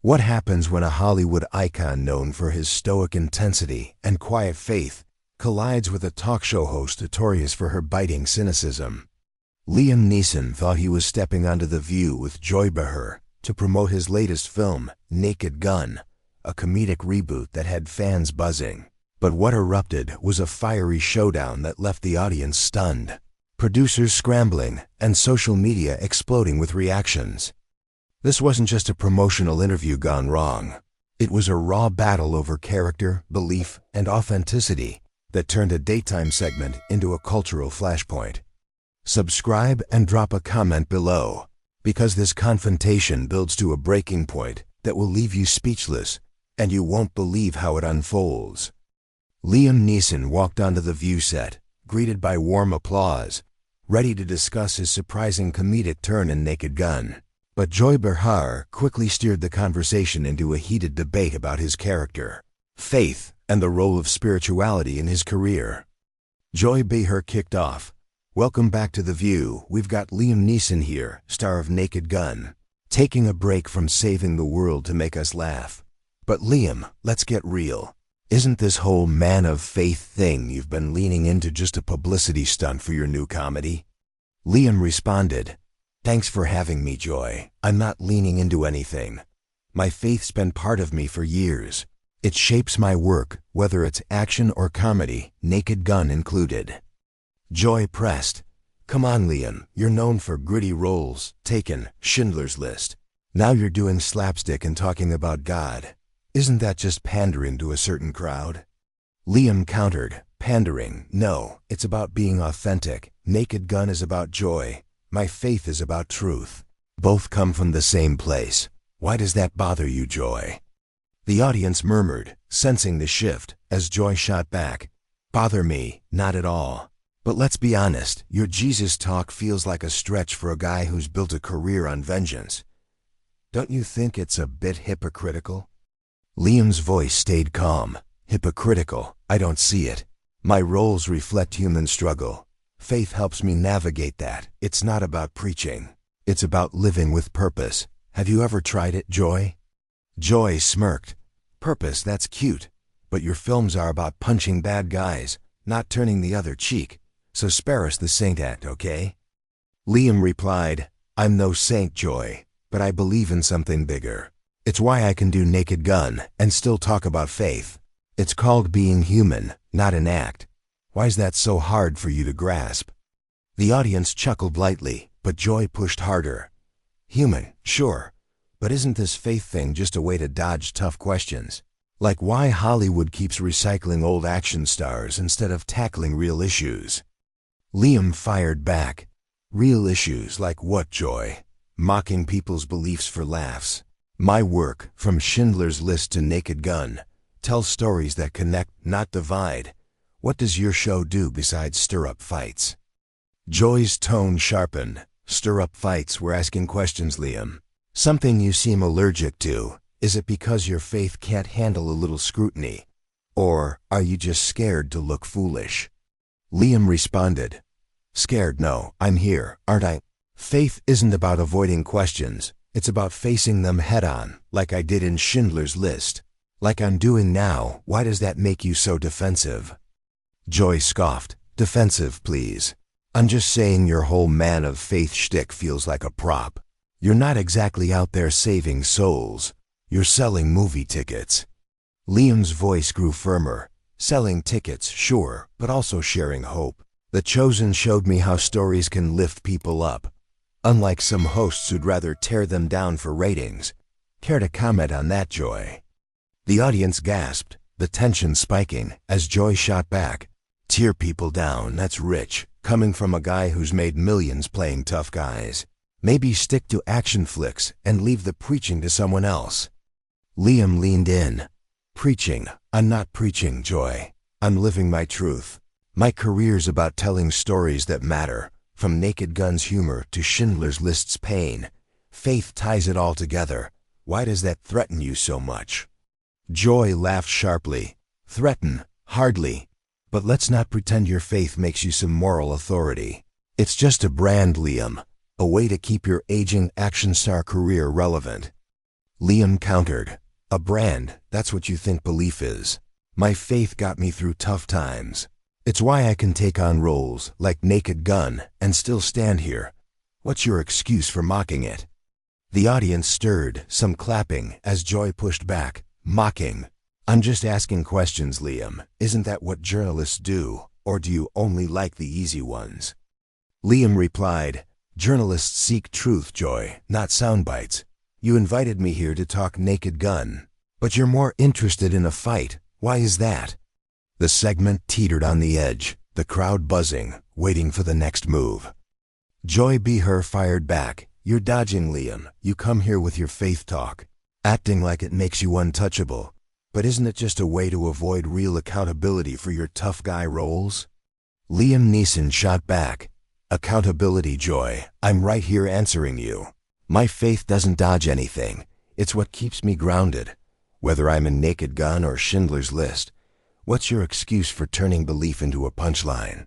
What happens when a Hollywood icon known for his stoic intensity and quiet faith collides with a talk show host notorious for her biting cynicism? Liam Neeson thought he was stepping onto The View with Joy Behar to promote his latest film, Naked Gun, a comedic reboot that had fans buzzing. But what erupted was a fiery showdown that left the audience stunned, producers scrambling, and social media exploding with reactions. This wasn't just a promotional interview gone wrong. It was a raw battle over character, belief, and authenticity that turned a daytime segment into a cultural flashpoint. Subscribe and drop a comment below, because this confrontation builds to a breaking point that will leave you speechless, and you won't believe how it unfolds. Liam Neeson walked onto the View set, greeted by warm applause, ready to discuss his surprising comedic turn in Naked Gun. But Joy Behar quickly steered the conversation into a heated debate about his character, faith, and the role of spirituality in his career. Joy Behar kicked off. "Welcome back to The View. We've got Liam Neeson here, star of Naked Gun, taking a break from saving the world to make us laugh. But Liam, let's get real. Isn't this whole man of faith thing you've been leaning into just a publicity stunt for your new comedy?" Liam responded, "Thanks for having me, Joy. I'm not leaning into anything. My faith's been part of me for years. It shapes my work, whether it's action or comedy, Naked Gun included." Joy pressed, "Come on, Liam, you're known for gritty roles, Taken, Schindler's List. Now you're doing slapstick and talking about God. Isn't that just pandering to a certain crowd?" Liam countered, "Pandering? No, it's about being authentic. Naked Gun is about joy. My faith is about truth. Both come from the same place. Why does that bother you, Joy?" The audience murmured, sensing the shift, as Joy shot back, "Bother me? Not at all. But let's be honest, your Jesus talk feels like a stretch for a guy who's built a career on vengeance. Don't you think it's a bit hypocritical?" Liam's voice stayed calm. "Hypocritical? I don't see it. My roles reflect human struggle. Faith helps me navigate that. It's not about preaching. It's about living with purpose. Have you ever tried it, Joy?" Joy smirked. "Purpose, that's cute. But your films are about punching bad guys, not turning the other cheek. So spare us the saint act, okay?" Liam replied, "I'm no saint, Joy, but I believe in something bigger. It's why I can do Naked Gun and still talk about faith. It's called being human, not an act. Why is that so hard for you to grasp?" The audience chuckled lightly, but Joy pushed harder. "Human, sure, but isn't this faith thing just a way to dodge tough questions? Like why Hollywood keeps recycling old action stars instead of tackling real issues?" Liam fired back. "Real issues like what, Joy? Mocking people's beliefs for laughs. My work, from Schindler's List to Naked Gun, tells stories that connect, not divide. What does your show do besides stir up fights?" Joy's tone sharpened. "Stir up fights? We're asking questions, Liam. Something you seem allergic to. Is it because your faith can't handle a little scrutiny? Or are you just scared to look foolish?" Liam responded, "Scared? No, I'm here, aren't I? Faith isn't about avoiding questions. It's about facing them head-on, like I did in Schindler's List. Like I'm doing now. Why does that make you so defensive?" Joy scoffed. "Defensive, please. I'm just saying your whole man of faith shtick feels like a prop. You're not exactly out there saving souls. You're selling movie tickets." Liam's voice grew firmer. "Selling tickets, sure, but also sharing hope. The Chosen showed me how stories can lift people up. Unlike some hosts who'd rather tear them down for ratings. Care to comment on that, Joy?" The audience gasped, the tension spiking, as Joy shot back. "Tear people down, that's rich, coming from a guy who's made millions playing tough guys. Maybe stick to action flicks and leave the preaching to someone else." Liam leaned in. "Preaching? I'm not preaching, Joy. I'm living my truth. My career's about telling stories that matter, from Naked Gun's humor to Schindler's List's pain. Faith ties it all together. Why does that threaten you so much?" Joy laughed sharply. "Threaten? Hardly. But let's not pretend your faith makes you some moral authority. It's just a brand, Liam, a way to keep your aging action star career relevant." Liam countered, "A brand, that's what you think belief is. My faith got me through tough times. It's why I can take on roles like Naked Gun and still stand here. What's your excuse for mocking it?" The audience stirred, some clapping, as Joy pushed back, "Mocking? I'm just asking questions, Liam. Isn't that what journalists do, or do you only like the easy ones?" Liam replied, "Journalists seek truth, Joy, not sound bites. You invited me here to talk Naked Gun, but you're more interested in a fight. Why is that?" The segment teetered on the edge, the crowd buzzing, waiting for the next move. Joy Behar fired back, "You're dodging, Liam. You come here with your faith talk, acting like it makes you untouchable. But isn't it just a way to avoid real accountability for your tough guy roles?" Liam Neeson shot back, "Accountability, Joy. I'm right here answering you. My faith doesn't dodge anything. It's what keeps me grounded. Whether I'm in Naked Gun or Schindler's List. What's your excuse for turning belief into a punchline?"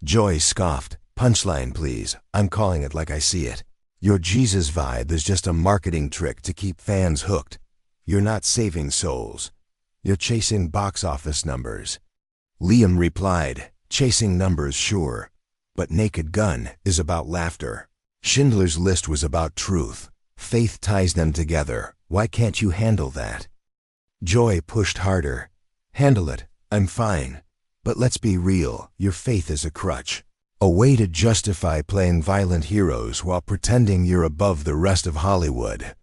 Joy scoffed, "Punchline, please. I'm calling it like I see it. Your Jesus vibe is just a marketing trick to keep fans hooked. You're not saving souls. You're chasing box office numbers." Liam replied, "Chasing numbers, sure. But Naked Gun is about laughter. Schindler's List was about truth. Faith ties them together. Why can't you handle that?" Joy pushed harder. "Handle it. I'm fine. But let's be real. Your faith is a crutch. A way to justify playing violent heroes while pretending you're above the rest of Hollywood."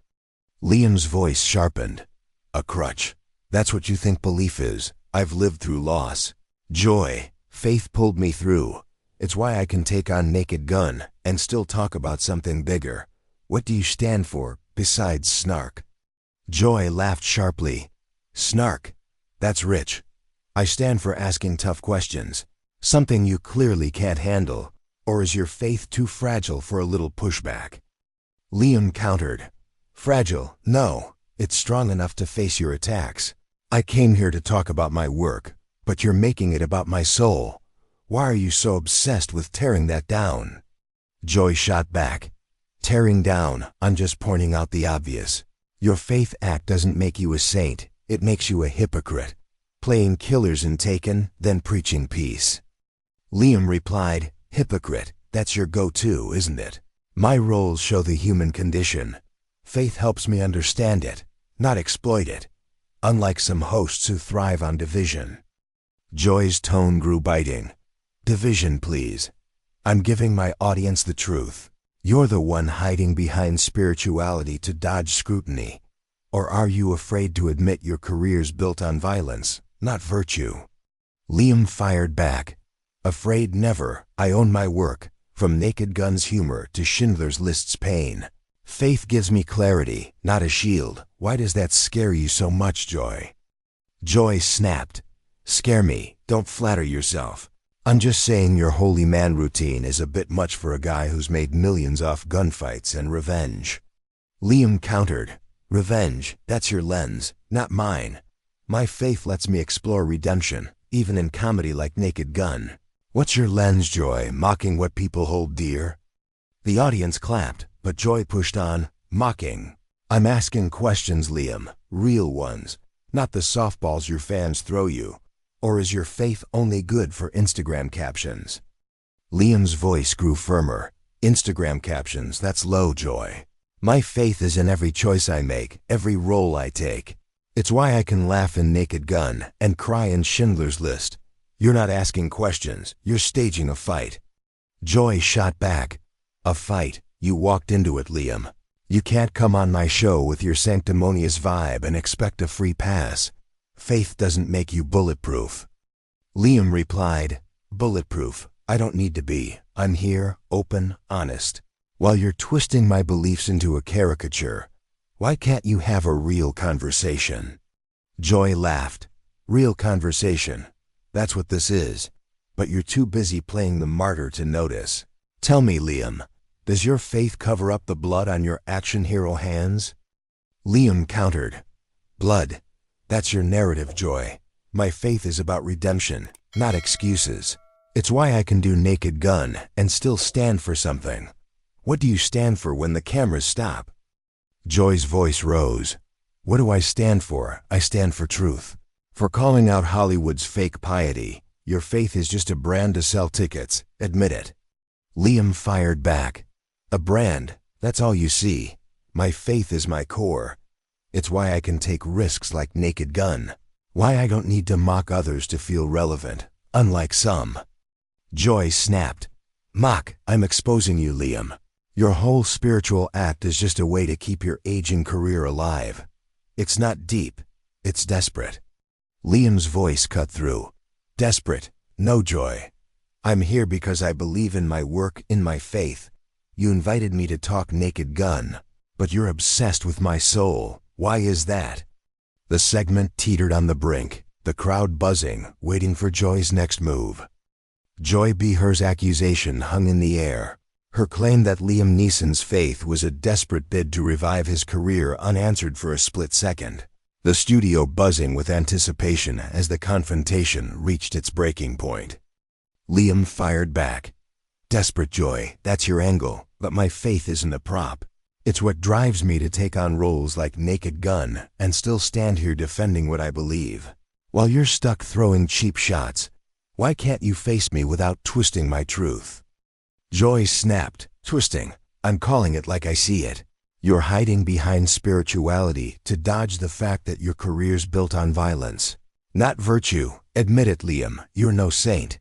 Liam's voice sharpened. "A crutch. That's what you think belief is. I've lived through loss. Joy, faith pulled me through. It's why I can take on Naked Gun and still talk about something bigger. What do you stand for, besides snark?" Joy laughed sharply. "Snark? That's rich. I stand for asking tough questions. Something you clearly can't handle. Or is your faith too fragile for a little pushback?" Liam countered, "Fragile? No. It's strong enough to face your attacks. I came here to talk about my work, but you're making it about my soul. Why are you so obsessed with tearing that down?" Joy shot back, "Tearing down, I'm just pointing out the obvious. Your faith act doesn't make you a saint, it makes you a hypocrite. Playing killers in Taken, then preaching peace." Liam replied, "Hypocrite, that's your go-to, isn't it? My roles show the human condition. Faith helps me understand it, not exploit it. Unlike some hosts who thrive on division." Joy's tone grew biting. "Division, please. I'm giving my audience the truth. You're the one hiding behind spirituality to dodge scrutiny. Or are you afraid to admit your career's built on violence, not virtue?" Liam fired back, "Afraid never. I own my work, from Naked Gun's humor to Schindler's List's pain. Faith gives me clarity, not a shield. Why does that scare you so much, Joy?" Joy snapped, "Scare me? Don't flatter yourself. I'm just saying your holy man routine is a bit much for a guy who's made millions off gunfights and revenge." Liam countered, "Revenge, that's your lens, not mine. My faith lets me explore redemption, even in comedy like Naked Gun. What's your lens, Joy, mocking what people hold dear?" The audience clapped, but Joy pushed on, "Mocking. I'm asking questions, Liam, real ones, not the softballs your fans throw you. Or is your faith only good for Instagram captions?" Liam's voice grew firmer. "Instagram captions, that's low, Joy. My faith is in every choice I make, every role I take. It's why I can laugh in Naked Gun and cry in Schindler's List. You're not asking questions, you're staging a fight." Joy shot back, "A fight? You walked into it, Liam. You can't come on my show with your sanctimonious vibe and expect a free pass. Faith doesn't make you bulletproof." Liam replied, "Bulletproof? I don't need to be. I'm here, open, honest. While you're twisting my beliefs into a caricature, why can't you have a real conversation?" Joy laughed, "Real conversation. That's what this is. But you're too busy playing the martyr to notice. Tell me, Liam, does your faith cover up the blood on your action hero hands?" Liam countered, "Blood? That's your narrative, Joy. My faith is about redemption, not excuses. It's why I can do Naked Gun and still stand for something. What do you stand for when the cameras stop?" Joy's voice rose. What do I stand for? I stand for truth. For calling out Hollywood's fake piety. Your faith is just a brand to sell tickets. Admit it. Liam fired back. A brand, that's all you see. My faith is my core. It's why I can take risks like Naked Gun. Why I don't need to mock others to feel relevant, unlike some. Joy snapped. Mock, I'm exposing you, Liam. Your whole spiritual act is just a way to keep your aging career alive. It's not deep, it's desperate. Liam's voice cut through. Desperate? No, Joy. I'm here because I believe in my work, in my faith. You invited me to talk Naked Gun, but you're obsessed with my soul. Why is that? The segment teetered on the brink, the crowd buzzing, waiting for Joy's next move. Joy Behar's accusation hung in the air. Her claim that Liam Neeson's faith was a desperate bid to revive his career unanswered for a split second. The studio buzzing with anticipation as the confrontation reached its breaking point. Liam fired back. Desperate, Joy, that's your angle, but my faith isn't a prop. It's what drives me to take on roles like Naked Gun and still stand here defending what I believe. While you're stuck throwing cheap shots, why can't you face me without twisting my truth? Joy snapped. Twisting. I'm calling it like I see it. You're hiding behind spirituality to dodge the fact that your career's built on violence. Not virtue. Admit it, Liam. You're no saint.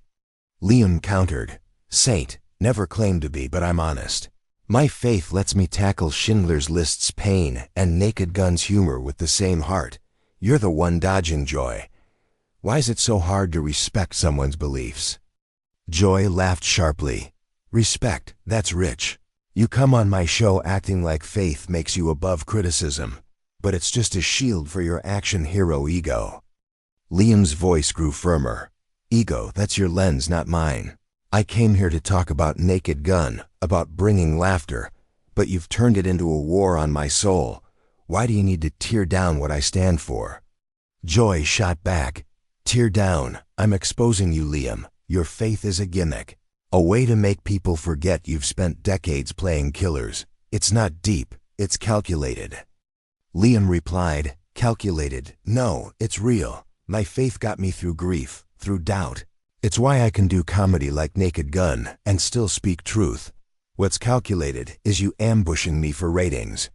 Liam countered. Saint. Never claimed to be, but I'm honest. My faith lets me tackle Schindler's List's pain and Naked Gun's humor with the same heart. You're the one dodging, Joy. Why is it so hard to respect someone's beliefs? Joy laughed sharply. Respect, that's rich. You come on my show acting like faith makes you above criticism, but it's just a shield for your action hero ego. Liam's voice grew firmer. Ego, that's your lens, not mine. I came here to talk about Naked Gun, about bringing laughter, but you've turned it into a war on my soul. Why do you need to tear down what I stand for? Joy shot back. Tear down. I'm exposing you, Liam. Your faith is a gimmick. A way to make people forget you've spent decades playing killers. It's not deep, it's calculated. Liam replied, calculated? No, it's real. My faith got me through grief, through doubt. It's why I can do comedy like Naked Gun and still speak truth. What's calculated is you ambushing me for ratings.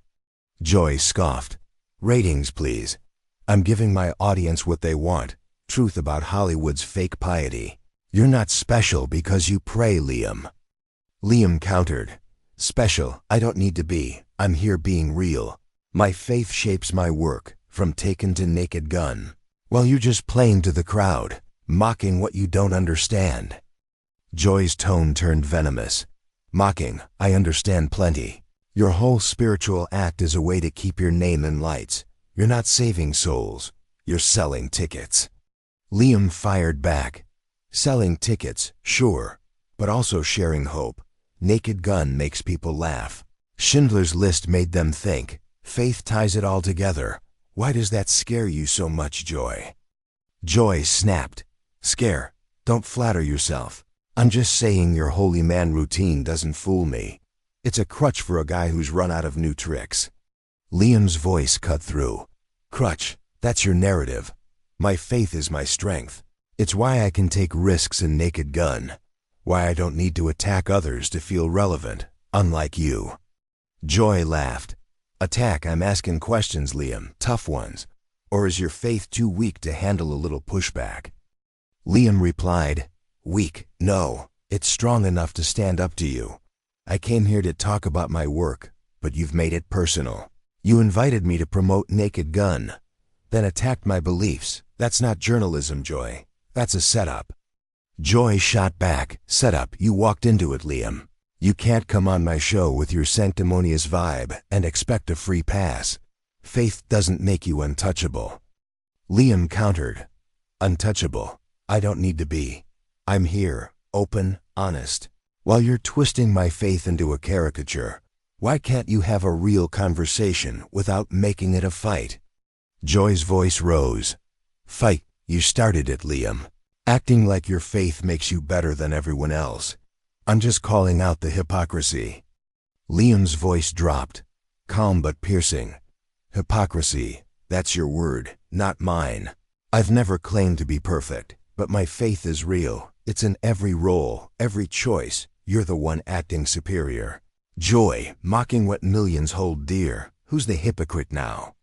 Joy scoffed. Ratings, please. I'm giving my audience what they want. Truth about Hollywood's fake piety. You're not special because you pray, Liam. Liam countered. Special, I don't need to be. I'm here being real. My faith shapes my work, from Taken to Naked Gun. While you're just playing to the crowd, mocking what you don't understand. Joy's tone turned venomous. Mocking, I understand plenty. Your whole spiritual act is a way to keep your name in lights. You're not saving souls. You're selling tickets. Liam fired back. Selling tickets, sure, but also sharing hope. Naked Gun makes people laugh. Schindler's List made them think. Faith ties it all together. Why does that scare you so much, Joy? Joy snapped. Scare? Don't flatter yourself. I'm just saying your holy man routine doesn't fool me. It's a crutch for a guy who's run out of new tricks. Liam's voice cut through. Crutch, that's your narrative. My faith is my strength. It's why I can take risks in Naked Gun. Why I don't need to attack others to feel relevant, unlike you. Joy laughed. Attack, I'm asking questions, Liam, tough ones. Or is your faith too weak to handle a little pushback? Liam replied, weak, no, it's strong enough to stand up to you. I came here to talk about my work, but you've made it personal. You invited me to promote Naked Gun, then attacked my beliefs. That's not journalism, Joy. That's a setup. Joy shot back. Setup, you walked into it, Liam. You can't come on my show with your sanctimonious vibe and expect a free pass. Faith doesn't make you untouchable. Liam countered. Untouchable? I don't need to be. I'm here, open, honest. While you're twisting my faith into a caricature, why can't you have a real conversation without making it a fight? Joy's voice rose. Fight, you started it, Liam. Acting like your faith makes you better than everyone else. I'm just calling out the hypocrisy. Liam's voice dropped. calm but piercing. Hypocrisy, that's your word, not mine. I've never claimed to be perfect, but my faith is real. It's in every role, every choice. You're the one acting superior. Joy, mocking what millions hold dear. Who's the hypocrite now?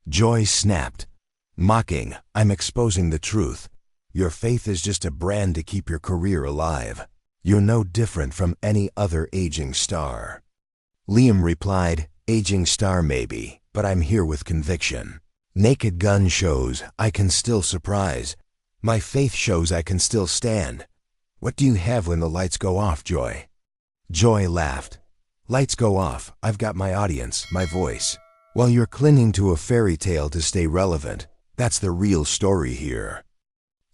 Joy snapped. Mocking, I'm exposing the truth. Your faith is just a brand to keep your career alive. You're no different from any other aging star. Liam replied, aging star maybe, but I'm here with conviction. Naked Gun shows I can still surprise. My faith shows I can still stand. What do you have when the lights go off, Joy? Joy laughed. Lights go off, I've got my audience, my voice. While you're clinging to a fairy tale to stay relevant, that's the real story here.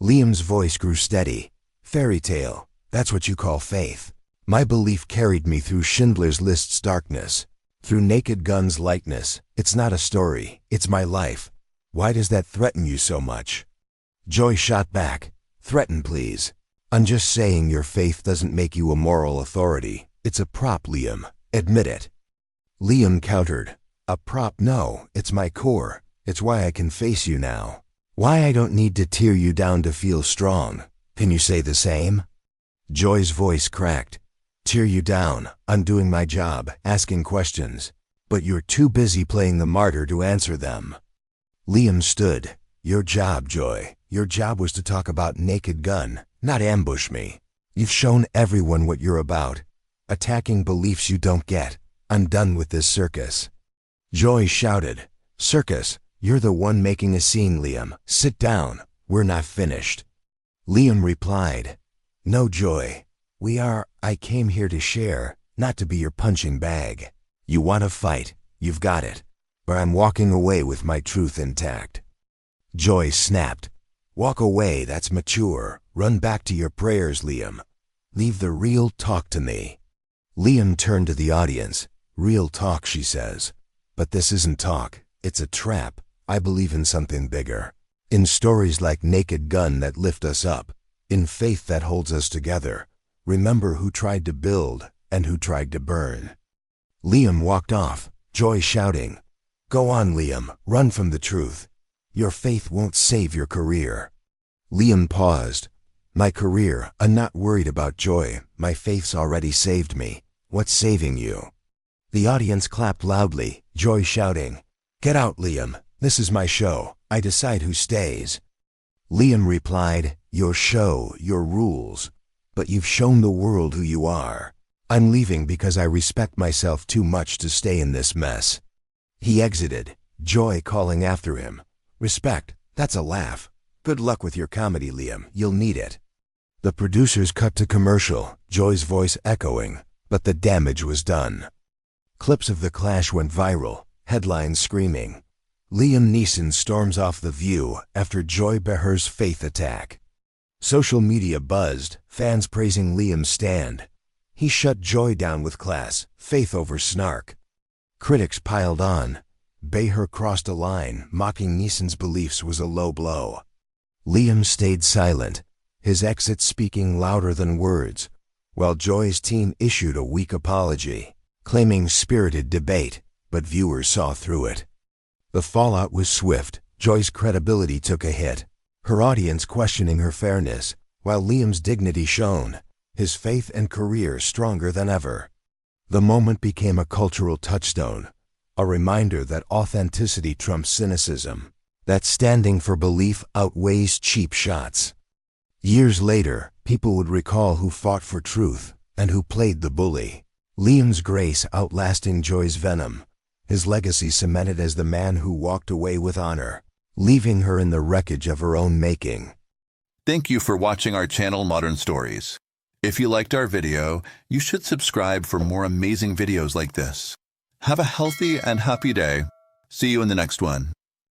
Liam's voice grew steady. Fairy tale, that's what you call faith. My belief carried me through Schindler's List's darkness, through Naked Gun's likeness. It's not a story, it's my life. Why does that threaten you so much? Joy shot back. Threaten, please. I'm just saying your faith doesn't make you a moral authority. It's a prop, Liam. Admit it. Liam countered. A prop? No, it's my core. It's why I can face you now. Why I don't need to tear you down to feel strong. Can you say the same? Joy's voice cracked. Tear you down. I'm doing my job, asking questions. But you're too busy playing the martyr to answer them. Liam stood. Your job, Joy. Your job was to talk about Naked Gun, not ambush me. You've shown everyone what you're about. Attacking beliefs you don't get. I'm done with this circus. Joy shouted. Circus? You're the one making a scene, Liam. Sit down. We're not finished. Liam replied. No, Joy. I came here to share, not to be your punching bag. You want to fight. You've got it. But I'm walking away with my truth intact. Joy snapped. Walk away, that's mature. Run back to your prayers, Liam. Leave the real talk to me. Liam turned to the audience. Real talk, she says. But this isn't talk. It's a trap. I believe in something bigger. In stories like Naked Gun that lift us up. In faith that holds us together. Remember who tried to build and who tried to burn. Liam walked off, Joy shouting. Go on, Liam. Run from the truth. Your faith won't save your career. Liam paused. My career, I'm not worried about Joy. My faith's already saved me. What's saving you? The audience clapped loudly, Joy shouting. Get out, Liam. This is my show. I decide who stays. Liam replied, your show, your rules. But you've shown the world who you are. I'm leaving because I respect myself too much to stay in this mess. He exited, Joy calling after him. Respect, that's a laugh. Good luck with your comedy, Liam. You'll need it. The producers cut to commercial, Joy's voice echoing, but the damage was done. Clips of the clash went viral, headlines screaming. Liam Neeson storms off the View after Joy Behar's faith attack. Social media buzzed, fans praising Liam's stand. He shut Joy down with class, faith over snark. Critics piled on. Behar crossed a line, mocking Neeson's beliefs was a low blow. Liam stayed silent, his exit speaking louder than words, while Joy's team issued a weak apology, claiming spirited debate, but viewers saw through it. The fallout was swift. Joy's credibility took a hit, her audience questioning her fairness, while Liam's dignity shone, his faith and career stronger than ever. The moment became a cultural touchstone, a reminder that authenticity trumps cynicism, that standing for belief outweighs cheap shots. Years later, people would recall who fought for truth and who played the bully. Liam's grace outlasting Joy's venom, his legacy cemented as the man who walked away with honor, leaving her in the wreckage of her own making. Thank you for watching our channel Modern Stories. If you liked our video, you should subscribe for more amazing videos like this. Have a healthy and happy day. See you in the next one.